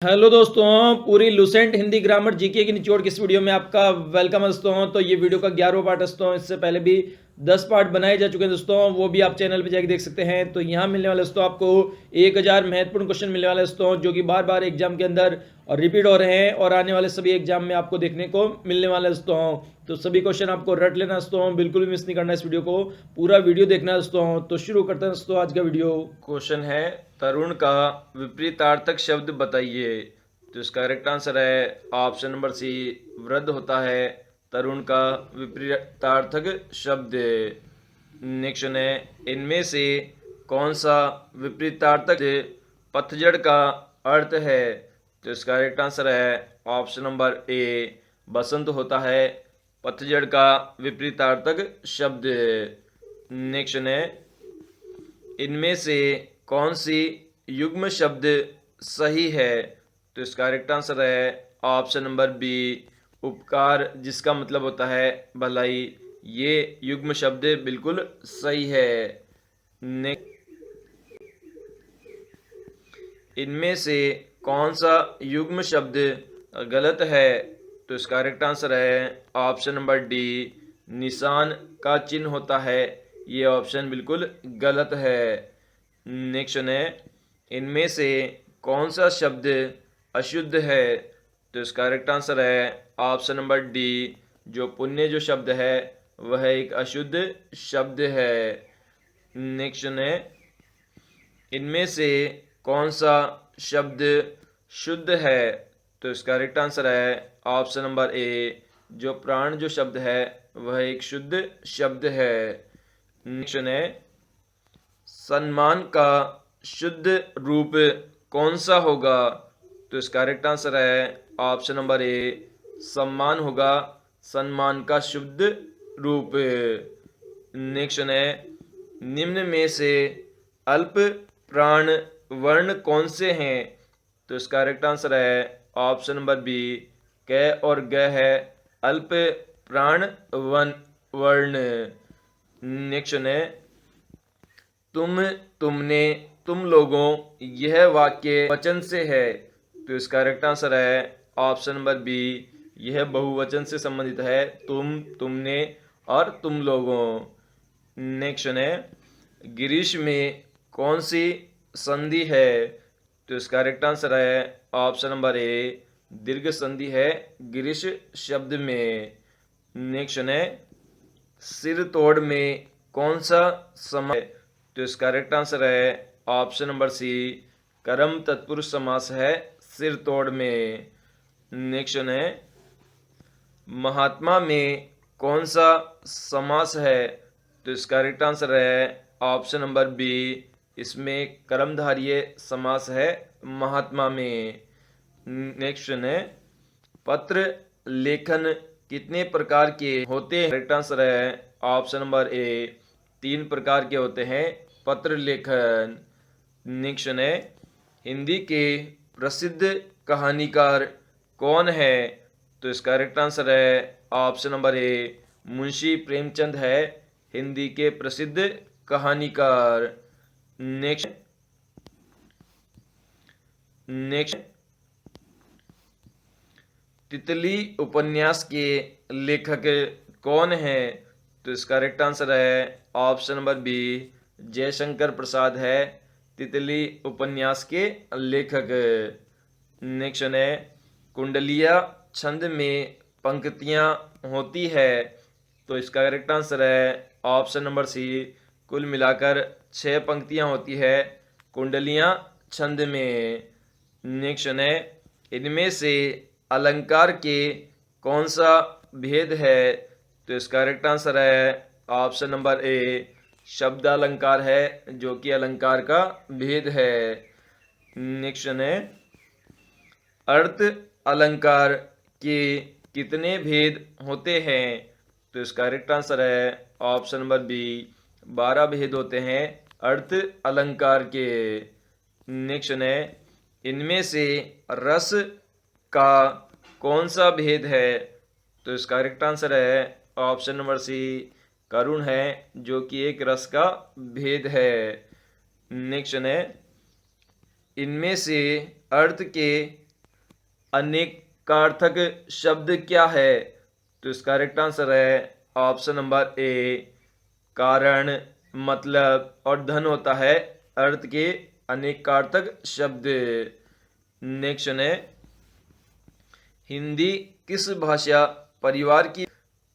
Hello दोस्तों, पूरी Lucent Hindi grammar GK की निचोड़ की इस वीडियो में आपका वेलकम है दोस्तों। तो ये वीडियो का 11वां पार्ट है दोस्तों। इससे पहले भी 10 पार्ट बनाए जा चुके हैं दोस्तों, वो भी आप चैनल पे जाके देख सकते हैं। तो यहाँ मिलने वाले दोस्तों आपको 1000 महत्वपूर्ण क्वेश्चन मिलने वाले दोस्तों, जो कि बार बार एग्जाम के अंदर और रिपीट हो रहे हैं और आने वाले सभी एग्जाम में आपको देखने को मिलने वाले दोस्तों। तो सभी क्वेश्चन आपको रट लेना दोस्तों, बिल्कुल भी मिस नहीं करना इस वीडियो को, पूरा वीडियो देखना दोस्तों। तो शुरू करते हैं दोस्तों आज का वीडियो। क्वेश्चन है, तरुण का विपरीतार्थक शब्द बताइए। तो इसका करेक्ट आंसर है ऑप्शन नंबर सी, वृद्ध होता है तरुण का विपरीतार्थक शब्द। नेक्स्ट है, इनमें से कौन सा विपरीतार्थक पतझड़ का अर्थ है। तो इसका करेक्ट आंसर है ऑप्शन नंबर ए, बसंत होता है पतझड़ का विपरीतार्थक शब्द। नेक्स्ट है, इनमें से कौन सी युग्म शब्द सही है। तो इसका करेक्ट आंसर है ऑप्शन नंबर बी, उपकार, जिसका मतलब होता है भलाई। ये युग्म शब्द बिल्कुल सही है। इनमें से कौन सा युग्म शब्द गलत है। तो इसका करेक्ट आंसर है ऑप्शन नंबर डी, निशान का चिन्ह होता है। ये ऑप्शन बिल्कुल गलत है। नेक्स्ट है, इनमें से कौन सा शब्द अशुद्ध है। तो इसका करेक्ट आंसर है ऑप्शन नंबर डी, जो पुण्य जो शब्द है वह एक अशुद्ध शब्द है। नेक्स्ट है, इनमें से कौन सा शब्द शुद्ध है। तो इसका करेक्ट आंसर है ऑप्शन नंबर ए, जो प्राण जो शब्द है वह एक शुद्ध शब्द है। नेक्स्ट है, सम्मान का शुद्ध रूप कौन सा होगा। तो इसका करेक्ट आंसर है ऑप्शन नंबर ए, सम्मान होगा सम्मान का शुद्ध रूप। नेक्स्ट है, निम्न में से अल्प प्राण वर्ण कौन से हैं। तो इसका करेक्ट आंसर है ऑप्शन नंबर बी, क और ग है अल्प प्राण वर्ण। नेक्स्ट है, तुम, तुमने, तुम लोगों, यह वाक्य वचन से है। तो इसका करेक्ट आंसर है ऑप्शन नंबर बी, यह बहुवचन से संबंधित है, तुम, तुमने और तुम लोगों। नेक्स्ट है, गिरीश में कौन सी संधि है। तो इसका करेक्ट आंसर है ऑप्शन नंबर ए, दीर्घ संधि है गिरीश शब्द में। नेक्स्ट है, सिर तोड़ में कौन सा समास है। तो इसका करेक्ट आंसर है ऑप्शन नंबर सी, कर्म तत्पुरुष समास है सिर तोड़ में। नेक्स्ट है, महात्मा में कौन सा समास है। तो इसका करेक्ट आंसर है ऑप्शन नंबर बी, इसमें कर्मधारय समास है महात्मा में। नेक्स्ट है, पत्र लेखन कितने प्रकार के होते हैं। करेक्ट आंसर है ऑप्शन नंबर ए, 3 प्रकार के होते हैं पत्र लेखन। नेक्स्ट है, हिंदी के प्रसिद्ध कहानीकार कौन है। तो इसका करेक्ट आंसर है option number A, Munshi Premchand है हिंदी के प्रसिद्ध कहानीकार। नेक्स्ट, तितली उपन्यास के लेखक कौन है। तो इसका करेक्ट आंसर है option number B, Jaishankar Prasad है तितली उपन्यास के लेखक। नेक्स्ट है, कुंडलिया छंद में पंक्तियां होती है। तो इसका करेक्ट आंसर है ऑप्शन नंबर सी, कुल मिलाकर 6 पंक्तियां होती है कुंडलियां छंद में। नेक्स्ट है, इनमें से अलंकार के कौन सा भेद है। तो इसका करेक्ट आंसर है ऑप्शन नंबर ए, शब्द अलंकार है जो कि अलंकार का भेद है। नेक्स्ट है, अर्थ अलंकार के कितने भेद होते हैं। तो इसका करेक्ट आंसर है ऑप्शन नंबर बी, 12 भेद होते हैं अर्थ अलंकार के। नेक्स्ट है, इनमें से रस का कौन सा भेद है। तो इसका करेक्ट आंसर है ऑप्शन नंबर सी, करुण है जो कि एक रस का भेद है। नेक्स्ट है, इनमें से अर्थ के अनेकार्थक शब्द क्या है? तो इसका करेक्ट आंसर है ऑप्शन नंबर ए, कारण, मतलब और धन होता है अर्थ के अनेकार्थक शब्द। नेक्स्ट है, हिंदी किस भाषा परिवार की?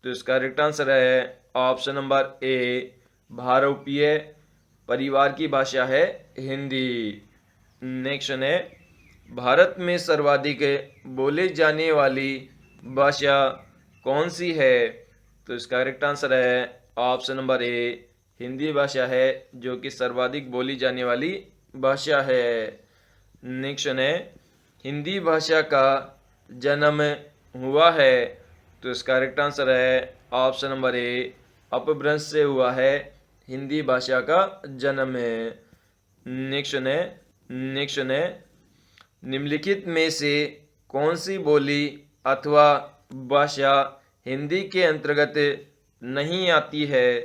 तो इसका करेक्ट आंसर है ऑप्शन नंबर ए, भारतीय परिवार की भाषा है हिंदी। नेक्स्ट है, भारत में सर्वाधिक बोले जाने वाली भाषा कौन सी है? तो इसका करेक्ट आंसर है ऑप्शन नंबर ए, हिंदी भाषा है जो कि सर्वाधिक बोली जाने वाली भाषा है। नेक्स्ट है, हिंदी भाषा का जन्म हुआ है? तो इसका करेक्ट आंसर है ऑप्शन नंबर ए, अपभ्रंश से हुआ है हिंदी भाषा का जन्म। नेक्स्ट है, निम्नलिखित में से कौन सी बोली अथवा भाषा हिंदी के अंतर्गत नहीं आती है?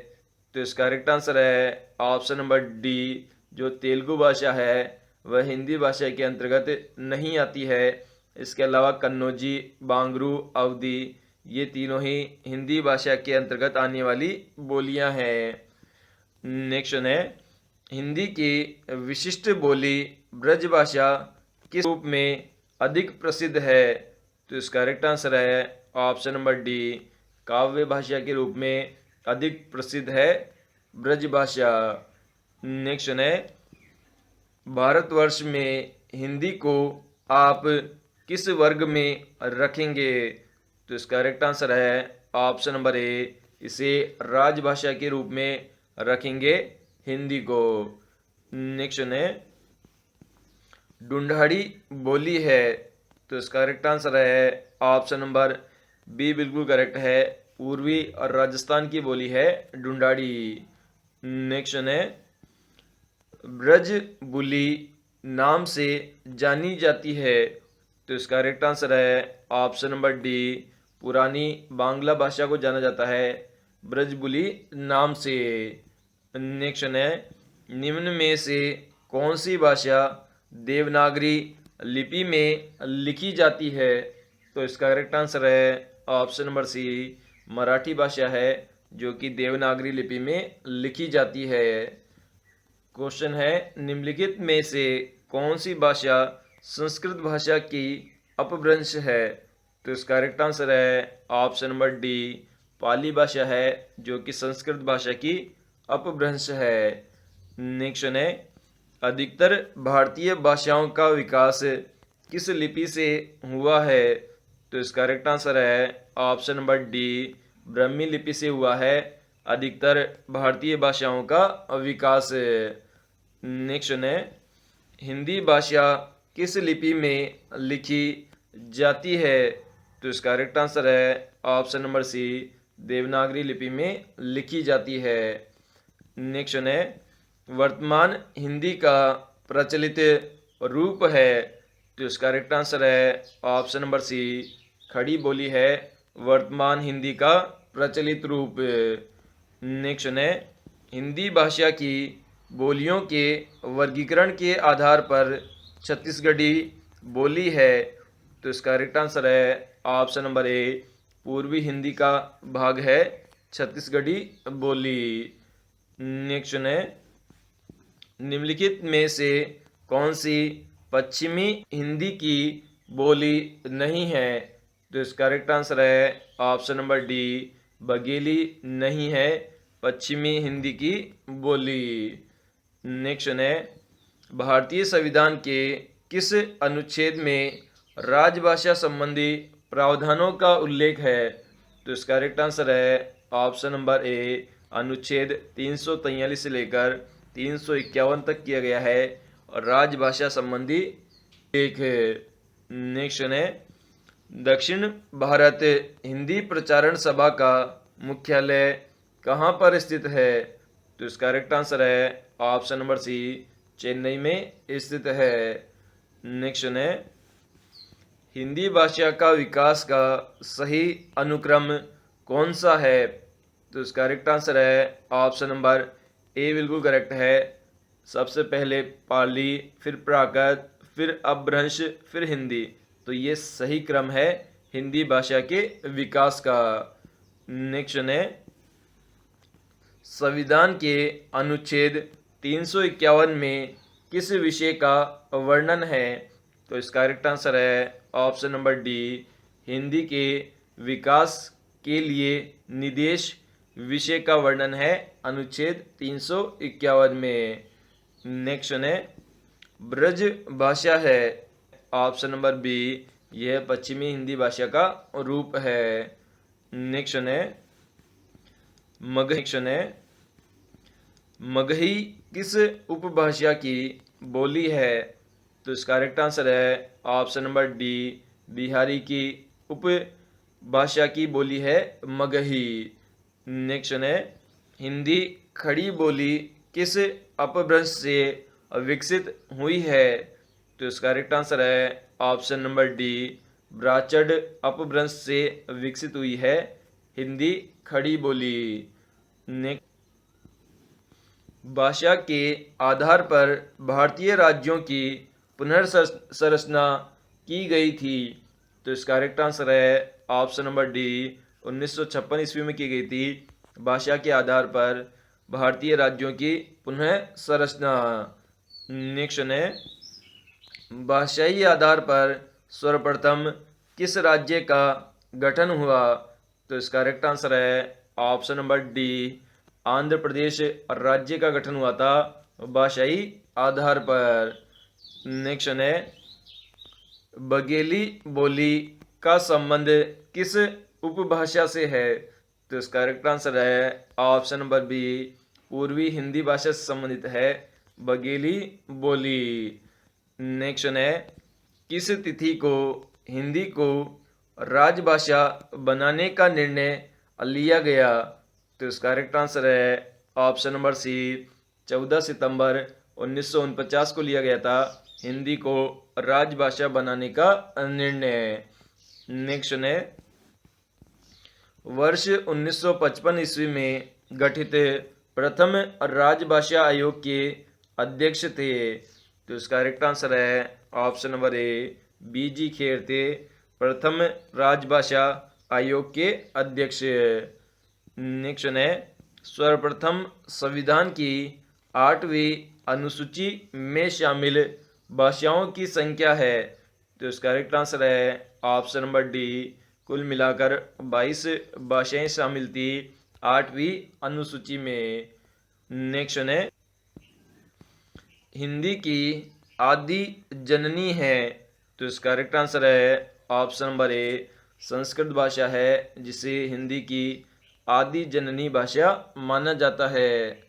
तो इसका करेक्ट आंसर है ऑप्शन नंबर डी, जो तेलुगु भाषा है वह हिंदी भाषा के अंतर्गत नहीं आती है। इसके अलावा कन्नौजी, बांगरू, अवधी ये तीनों ही हिंदी भाषा के अंतर्गत आने वाली बोलियां हैं। नेक्स्ट है, हिंदी की विशिष्ट बोली ब्रजभाषा किस रूप में अधिक प्रसिद्ध है? तो इसका करेक्ट आंसर है ऑप्शन नंबर डी, काव्य भाषा के रूप में अधिक प्रसिद्ध है ब्रजभाषा। नेक्स्ट है, भारतवर्ष में हिंदी को आप किस वर्ग में रखेंगे? तो इसका करेक्ट आंसर है ऑप्शन नंबर ए, इसे राजभाषा के रूप में रखेंगे हिंदी को। नेक्स्ट है, ढूंढाड़ी बोली है? तो इसका करेक्ट आंसर है ऑप्शन नंबर बी, बिल्कुल करेक्ट है, पूर्वी और राजस्थान की बोली है ढूंढाड़ी। नेक्स्ट है, ब्रज बुली नाम से जानी जाती है? तो इसका करेक्ट आंसर है ऑप्शन नंबर डी, पुरानी बांग्ला भाषा को जाना जाता है ब्रजबुली नाम से। नेक्स्ट है, निम्न में से कौन सी भाषा देवनागरी लिपि में लिखी जाती है? तो इसका करेक्ट आंसर है ऑप्शन नंबर सी, मराठी भाषा है जो कि देवनागरी लिपि में लिखी जाती है। क्वेश्चन है, निम्नलिखित में से कौन सी भाषा संस्कृत भाषा की अपभ्रंश है? तो इसका करेक्ट आंसर है ऑप्शन नंबर डी, पाली भाषा है जो कि संस्कृत भाषा की अपभ्रंश है। नेक्स्ट है, अधिकतर भारतीय भाषाओं का विकास किस लिपि से हुआ है? तो इसका करेक्ट आंसर है ऑप्शन नंबर डी, ब्राह्मी लिपि से हुआ है अधिकतर भारतीय भाषाओं का विकास। नेक्स्ट है, हिंदी भाषा किस लिपि में लिखी जाती है? तो इसका करेक्ट आंसर है ऑप्शन नंबर सी, देवनागरी लिपि में लिखी जाती है। नेक्स्ट है, वर्तमान हिंदी का प्रचलित रूप है? तो इसका करेक्ट आंसर है ऑप्शन नंबर सी, खड़ी बोली है वर्तमान हिंदी का प्रचलित रूप। नेक्स्ट है, हिंदी भाषा की बोलियों के वर्गीकरण के आधार पर छत्तीसगढ़ी बोली है? तो इसका करेक्ट आंसर है ऑप्शन नंबर ए, पूर्वी हिंदी का भाग है छत्तीसगढ़ी बोली। नेक्स्ट है, निम्नलिखित में से कौन सी पश्चिमी हिंदी की बोली नहीं है? तो इसका करेक्ट आंसर है ऑप्शन नंबर डी, बघेली नहीं है पश्चिमी हिंदी की बोली। नेक्स्ट है, भारतीय संविधान के किस अनुच्छेद में राजभाषा संबंधी प्रावधानों का उल्लेख है? तो इसका करेक्ट आंसर है ऑप्शन नंबर ए, अनुच्छेद 343 से लेकर 351 तक किया गया है और राजभाषा संबंधी एक है। नेक्स्ट है, दक्षिण भारत हिंदी प्रचारण सभा का मुख्यालय कहाँ पर स्थित है? तो इसका करेक्ट आंसर है ऑप्शन नंबर सी, चेन्नई में स्थित है। नेक्स्ट है, हिंदी भाषा का विकास का सही अनुक्रम कौन सा है? तो इसका करेक्ट आंसर है ऑप्शन नंबर ए, बिल्कुल करेक्ट है, सबसे पहले पाली, फिर प्राकृत, फिर अपभ्रंश, फिर हिंदी। तो ये सही क्रम है हिंदी भाषा के विकास का। नेक्स्ट है, संविधान के अनुच्छेद 351 में किस विषय का वर्णन है? तो इसका करेक्ट आंसर है ऑप्शन नंबर डी, हिंदी के विकास के लिए निर्देश विषय का वर्णन है अनुच्छेद 351 में। नेक्स्ट है, ब्रज भाषा है, ऑप्शन नंबर बी, यह पश्चिमी हिंदी भाषा का रूप है। नेक्स्ट है, मगही किस उपभाषा की बोली है? तो इसका करेक्ट आंसर है ऑप्शन नंबर डी, बिहारी की उपभाषा की बोली है मगही। नेक्स्ट है, हिंदी खड़ी बोली किस अपभ्रंश से विकसित हुई है? तो इसका करेक्ट आंसर है ऑप्शन नंबर डी, ब्राचड अपभ्रंश से विकसित हुई है हिंदी खड़ी बोली। नेक्स्ट, भाषा के आधार पर भारतीय राज्यों की पुनर्संरचना की गई थी। तो इसका करेक्ट आंसर है ऑप्शन नंबर डी, 1956 ईस्वी में की गई थी भाषा के आधार पर भारतीय राज्यों की पुनः संरचना। नेक्स्ट है, भाषाई आधार पर सर्वप्रथम किस राज्य का गठन हुआ? तो इसका करेक्ट आंसर है option number D, Andhra Pradesh राज्य का गठन हुआ था भाषाई आधार पर। नेक्स्ट है, बघेली बोली का संबंध किस उपभाषा से है? तो इसका करेक्ट आंसर है ऑप्शन नंबर बी, पूर्वी हिंदी भाषा से संबंधित है बघेली बोली। नेक्स्ट है, किस तिथि को हिंदी को राजभाषा बनाने का निर्णय लिया गया? तो इसका करेक्ट आंसर है ऑप्शन नंबर सी, 14 सितंबर 1949 को लिया गया था हिंदी को राजभाषा बनाने का निर्णय। नेक्स्ट है, वर्ष 1955 ईस्वी में गठित प्रथम राजभाषा आयोग के अध्यक्ष थे। तो इसका करेक्ट आंसर है ऑप्शन नंबर ए, बीजी खेर थे प्रथम राजभाषा आयोग के अध्यक्ष। नेक्स्ट है, सर्वप्रथम संविधान की 8वीं अनुसूची में शामिल भाषाओं की संख्या है? तो इसका करेक्ट आंसर है ऑप्शन नंबर डी, कुल मिलाकर 22 भाषाएं शामिल थी 8वीं अनुसूची में। नेक्स्ट है, हिंदी की आदि जननी है? तो इसका करेक्ट आंसर है ऑप्शन नंबर ए, संस्कृत भाषा है जिसे हिंदी की आदि जननी भाषा माना जाता है।